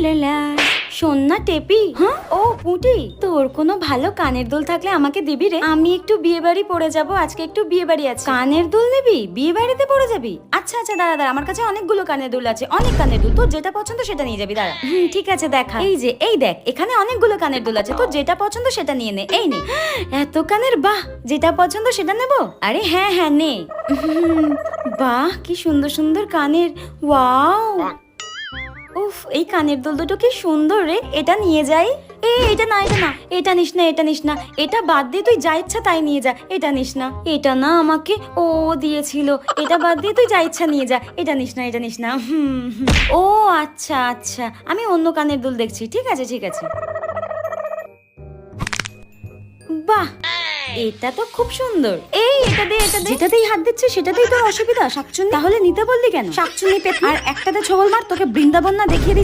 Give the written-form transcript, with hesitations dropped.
লা লা। শোন না টেপি। হ্যাঁ ও পুঁটি, তোর কোনো ভালো কানের দুল থাকলে আমাকে দিবি রে। আমি একটু বিয়ে বাড়ি পড়ে যাবো, আজকে একটু বিয়ে বাড়ি আছে। কানের দুল নিবি? বিয়ে বাড়িতে পড়ে যাবি? আচ্ছা আচ্ছা দাঁড়া দাঁড়া, আমার কাছে অনেকগুলো কানের দুল আছে, অনেক কানের দুল। তোর যেটা পছন্দ সেটা নিয়ে যাবি। দাঁড়া, ঠিক আছে দেখা। এই যে এই দেখ, এখানে অনেকগুলো কানের দুল আছে, তোর যেটা পছন্দ সেটা নিয়ে নে। এই নে। এত কানের, বাহ, যেটা পছন্দ সেটা নেবো। আরে হ্যাঁ হ্যাঁ নে। বাহ কি সুন্দর সুন্দর কানের, ওয়াও। উফ, এই কানের দুল দুটো কি সুন্দর রে, এটা নিয়ে যাই। এটা না, এটা না, এটা নিস না, এটা নিস না, এটা বাদ দিয়ে তুই যা ইচ্ছা তাই নিয়ে যা। এটা নিস না, এটা না আমাকে ও দিয়েছিল, এটা বাদ দিয়ে তুই যা ইচ্ছা নিয়ে যা। এটা নিস না, এটা নিস না। ও আচ্ছা আচ্ছা, আমি অন্য কানের দুল দেখছি। ঠিক আছে ঠিক আছে। বাহ, এটা তো খুব সুন্দর। এটা দে, এটা দে। যেটাতেই হাত দিচ্ছে সেটাতেই তোর অসুবিধা। শাকচুন্নি, তাহলে নিতে বললি কেন? শাকচুন্নি পেট আর একটাতে ছবল মার, তোকে বৃন্দাবন না দেখিয়ে দিচ্ছি।